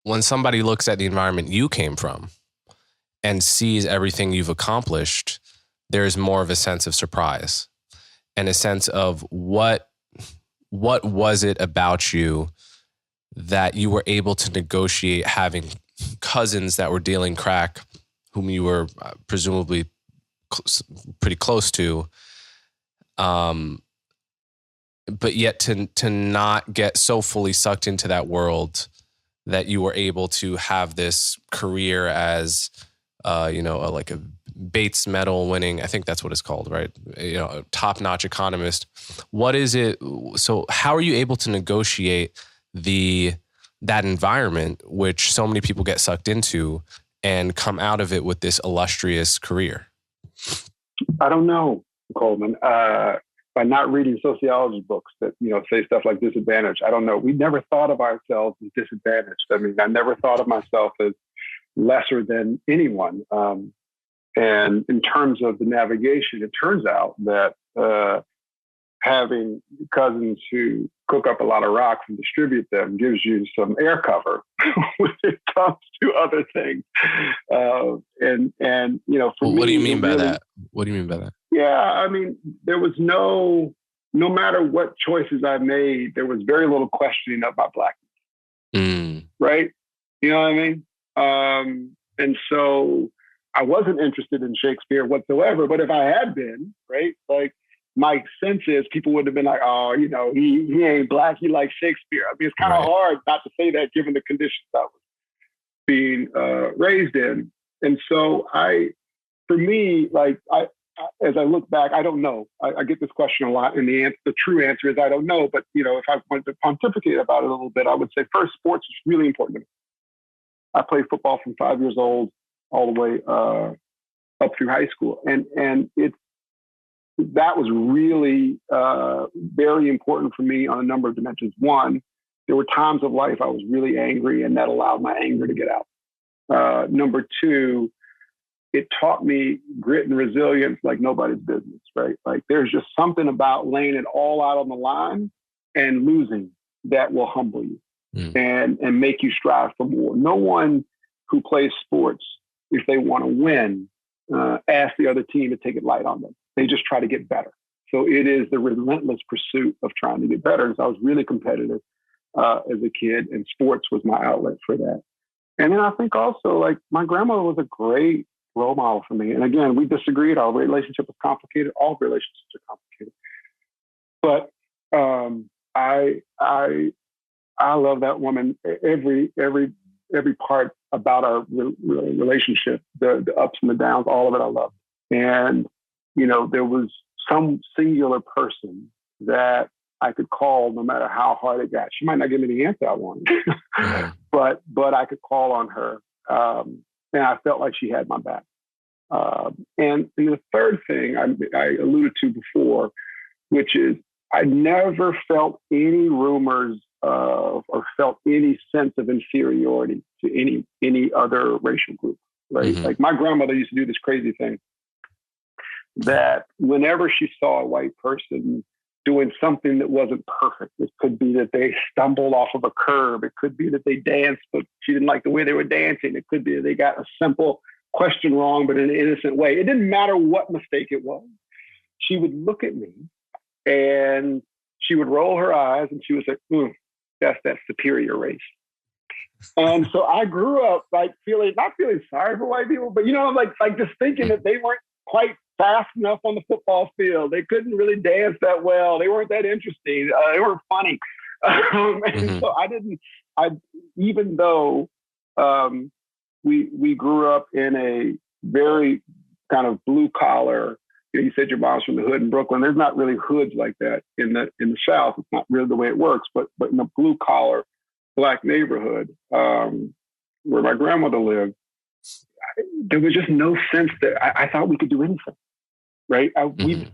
when somebody looks at the environment you came from and sees everything you've accomplished, there's more of a sense of surprise and a sense of what was it about you that you were able to negotiate having cousins that were dealing crack, whom you were presumably pretty close to, but yet to not get so fully sucked into that world that you were able to have this career as, like a Bates Medal winning, I think that's what it's called, right? A top-notch economist. What is it? So how are you able to negotiate that environment, which so many people get sucked into, and come out of it with this illustrious career? I don't know, Coleman. By not reading sociology books that, say stuff like disadvantaged, I don't know. We never thought of ourselves as disadvantaged. I mean, I never thought of myself as lesser than anyone. And in terms of the navigation, it turns out that having cousins who cook up a lot of rocks and distribute them gives you some air cover when it comes to other things. For what do you mean by that? What do you mean by that? Yeah, I mean, there was no matter what choices I made, there was very little questioning of my blackness. Right? You know what I mean? And so I wasn't interested in Shakespeare whatsoever, but if I had been, right, like my sense is people would have been like, oh, he ain't black, he likes Shakespeare. I mean, it's kind of hard not to say that given the conditions I was being raised in. And so as I look back, I don't know. I get this question a lot, and the true answer is I don't know. But if I wanted to pontificate about it a little bit, I would say first, sports is really important to me. I played football from 5 years old all the way up through high school, and that was really very important for me on a number of dimensions. One, there were times of life I was really angry, and that allowed my anger to get out. Number two, it taught me grit and resilience like nobody's business, right? Like there's just something about laying it all out on the line and losing that will humble you and make you strive for more. No one who plays sports, if they want to win, ask the other team to take it light on them. They just try to get better. So it is the relentless pursuit of trying to get better. And so I was really competitive as a kid, and sports was my outlet for that. And then I think also, like, my grandmother was a great role model for me. And again, we disagreed. Our relationship was complicated. All relationships are complicated. But I love that woman. Every part about our relationship, the ups and the downs, all of it, I loved. And there was some singular person that I could call no matter how hard it got. She might not give me the answer I wanted, but I could call on her. And I felt like she had my back. And the third thing I alluded to before, which is I never felt any rumors of or felt any sense of inferiority to any other racial group, right? Mm-hmm. Like my grandmother used to do this crazy thing that whenever she saw a white person doing something that wasn't perfect, it could be that they stumbled off of a curb. It could be that they danced, but she didn't like the way they were dancing. It could be that they got a simple question wrong, but in an innocent way. It didn't matter what mistake it was. She would look at me and she would roll her eyes and she would say, that's that superior race. And so I grew up like not feeling sorry for white people, but like just thinking that they weren't quite fast enough on the football field. They couldn't really dance that well. They weren't that interesting. They weren't funny. And so even though we grew up in a very kind of blue collar, you said your mom's from the hood in Brooklyn. There's not really hoods like that in the South. It's not really the way it works, but in a blue collar Black neighborhood where my grandmother lived, there was just no sense that I thought we could do anything, right?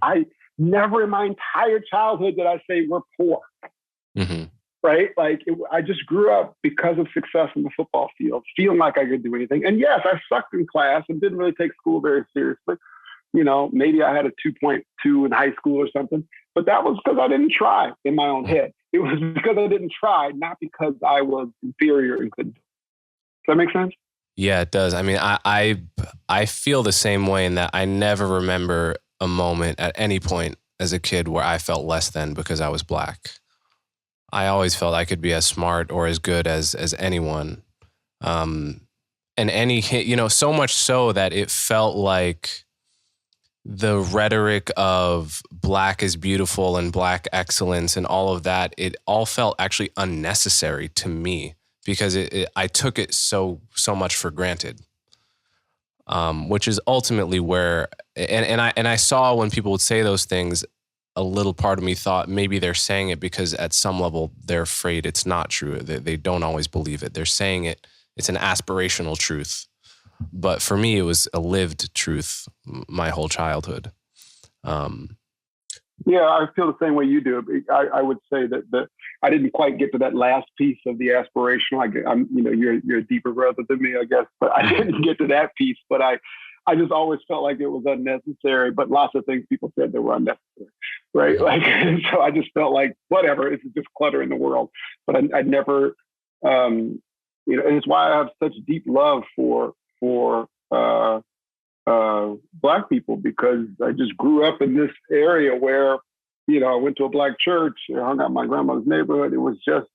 I never in my entire childhood did I say we're poor, right? Like I just grew up because of success in the football field, feeling like I could do anything. And yes, I sucked in class and didn't really take school very seriously. Maybe I had a 2.2 in high school or something, but that was because I didn't try in my own head. It was because I didn't try, not because I was inferior and couldn't. that make sense? Yeah, it does. I mean, I feel the same way in that I never remember a moment at any point as a kid where I felt less than because I was Black. I always felt I could be as smart or as good as anyone. And any hit, so much so that it felt like the rhetoric of Black is beautiful and Black excellence and all of that, it all felt actually unnecessary to me because I took it so much for granted. Which is ultimately where, and I saw when people would say those things, a little part of me thought maybe they're saying it because at some level they're afraid it's not true. They don't always believe it. They're saying it. It's an aspirational truth. But for me, it was a lived truth my whole childhood. Yeah, I feel the same way you do. I would say that I didn't quite get to that last piece of the aspirational. I'm you're a deeper brother than me, I guess, but I didn't get to that piece. But I just always felt like it was unnecessary. But lots of things people said that were unnecessary, right? Like, so I just felt like whatever. It's just clutter in the world. But I never, and it's why I have such deep love for Black people, because I just grew up in this area where, I went to a Black church, I hung out in my grandmother's neighborhood. It was just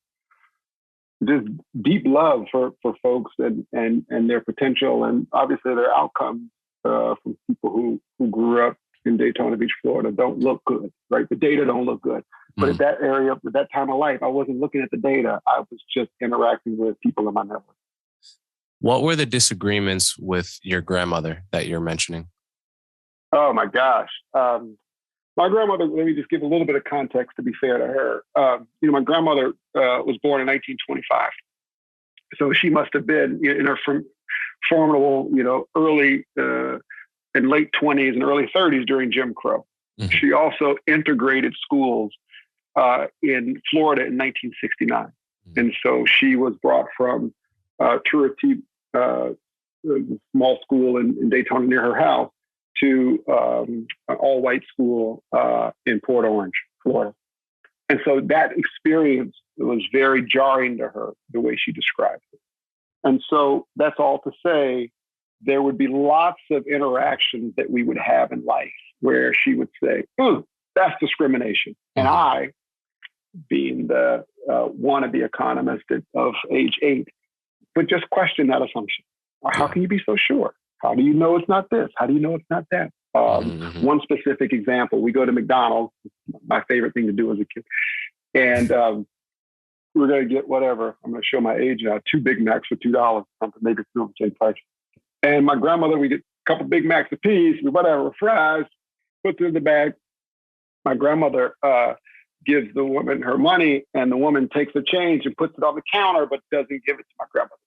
deep love for folks and their potential and obviously their outcomes from people who grew up in Daytona Beach, Florida, don't look good, right? The data don't look good. But at that area, at that time of life, I wasn't looking at the data. I was just interacting with people in my network. What were the disagreements with your grandmother that you're mentioning? Oh my gosh. My grandmother, let me just give a little bit of context to be fair to her. My grandmother was born in 1925. So she must have been in her formidable, early and late 20s and early 30s during Jim Crow. Mm-hmm. She also integrated schools in Florida in 1969. Mm-hmm. And so she was brought from Turretie, a small school in Daytona near her house, to an all-white school in Port Orange, Florida. And so that experience was very jarring to her, the way she described it. And so that's all to say, there would be lots of interactions that we would have in life where she would say, that's discrimination. And I, being the wannabe economist of age 8, would just question that assumption. How can you be so sure? How do you know it's not this? How do you know it's not that? One specific example, we go to McDonald's, my favorite thing to do as a kid. And we're going to get whatever, I'm going to show my age now, 2 Big Macs for $2, something, maybe 2 on the same price. And my grandmother, we get a couple Big Macs apiece, whatever, fries, puts it in the bag. My grandmother gives the woman her money, and the woman takes the change and puts it on the counter, but doesn't give it to my grandmother.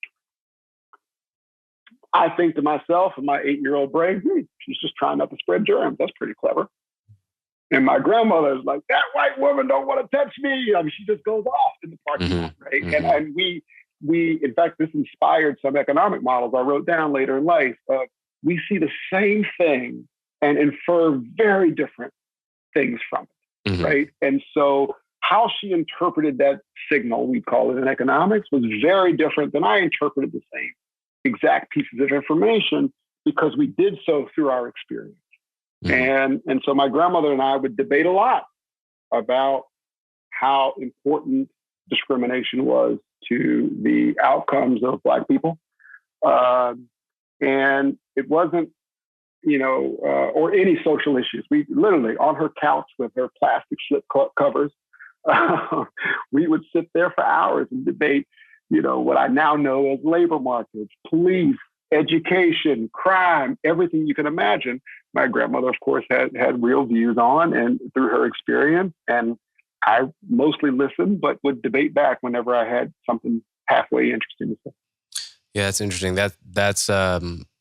I think to myself, in my 8-year-old brain, she's just trying not to spread germs. That's pretty clever. And my grandmother is like, that white woman don't want to touch me. I mean, she just goes off in the parking lot, right? Mm-hmm. And we, in fact, this inspired some economic models I wrote down later in life. We see the same thing and infer very different things from it, right? And so how she interpreted that signal, we call it in economics, was very different than I interpreted the same exact pieces of information, because we did so through our experience. And so my grandmother and I would debate a lot about how important discrimination was to the outcomes of Black people. And it wasn't, or any social issues. We literally, on her couch with her plastic slip covers, we would sit there for hours and debate, what I now know as labor markets, police, education, crime, everything you can imagine. My grandmother, of course, had real views on, and through her experience. And I mostly listened, but would debate back whenever I had something halfway interesting to say. Yeah, that's interesting. That's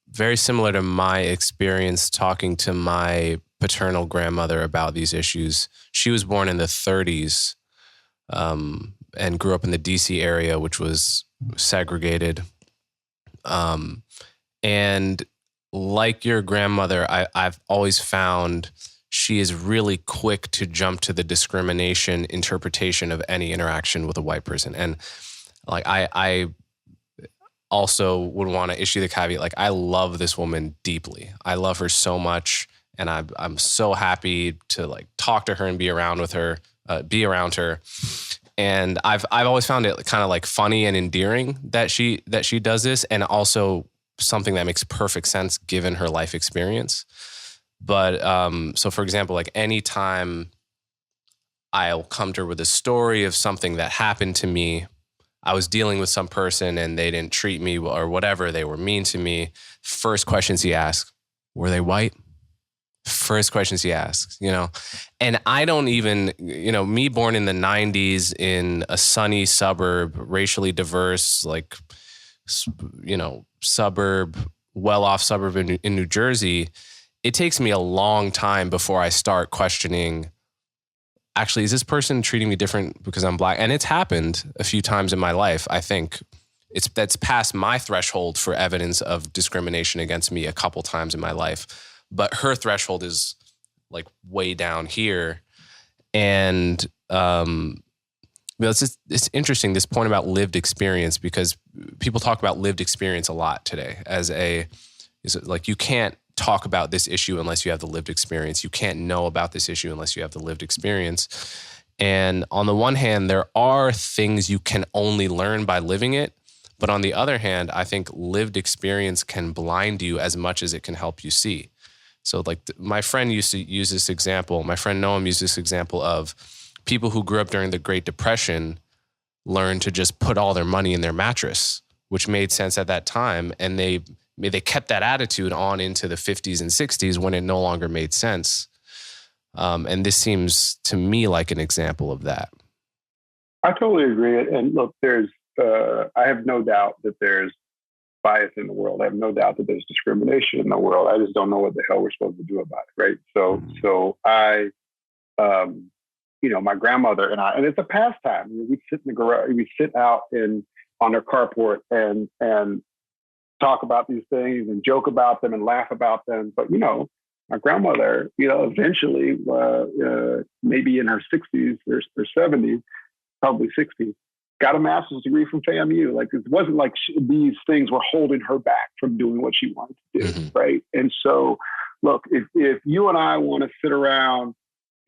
very similar to my experience talking to my paternal grandmother about these issues. She was born in the 30s and grew up in the DC area, which was segregated. And like your grandmother, I've always found she is really quick to jump to the discrimination interpretation of any interaction with a white person. And like also would want to issue the caveat, like, I love this woman deeply. I love her so much. And I'm so happy to like talk to her and be around her. And I've always found it kind of like funny and endearing that she does this, and also something that makes perfect sense given her life experience. But so for example, like anytime I'll come to her with a story of something that happened to me, I was dealing with some person and they didn't treat me or whatever, they were mean to me. First questions he asks, were they white? First questions he asks, and I don't even, me born in the 90s in a sunny suburb, racially diverse, like, suburb, well-off suburb in New Jersey, it takes me a long time before I start questioning, actually, is this person treating me different because I'm Black? And it's happened a few times in my life. I think that's past my threshold for evidence of discrimination against me a couple times in my life. But her threshold is like way down here. And it's interesting, this point about lived experience, because people talk about lived experience a lot today like you can't talk about this issue unless you have the lived experience. You can't know about this issue unless you have the lived experience. And on the one hand, there are things you can only learn by living it. But on the other hand, I think lived experience can blind you as much as it can help you see. So like my friend used to use this example. My friend Noam used this example of people who grew up during the Great Depression learned to just put all their money in their mattress, which made sense at that time. And they kept that attitude on into the 50s and 60s when it no longer made sense. And this seems to me like an example of that. I totally agree. And look, I have no doubt that there's bias in the world. I have no doubt that there's discrimination in the world. I just don't know what the hell we're supposed to do about it, right? So I, my grandmother and it's a pastime. We'd sit in the garage, we'd sit out on their carport and talk about these things and joke about them and laugh about them. But my grandmother, eventually, maybe in her 60s or 70s, probably 60s, got a master's degree from FAMU. Like, it wasn't like these things were holding her back from doing what she wanted to do, mm-hmm. right? And so, look, if you and I want to sit around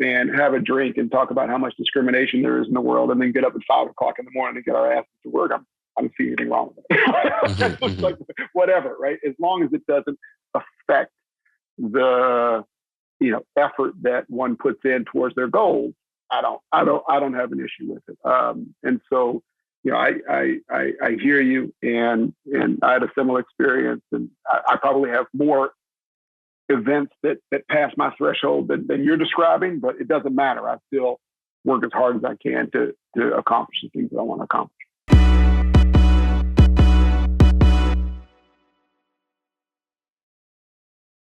and have a drink and talk about how much discrimination there is in the world, and then get up at 5 o'clock in the morning and get our asses to work, I don't see anything wrong with it. Mm-hmm, mm-hmm. Like, whatever, right? As long as it doesn't affect the effort that one puts in towards their goals, I don't have an issue with it. And so, I hear you, and I had a similar experience, and I probably have more events that pass my threshold than you're describing, but it doesn't matter. I still work as hard as I can to accomplish the things that I want to accomplish.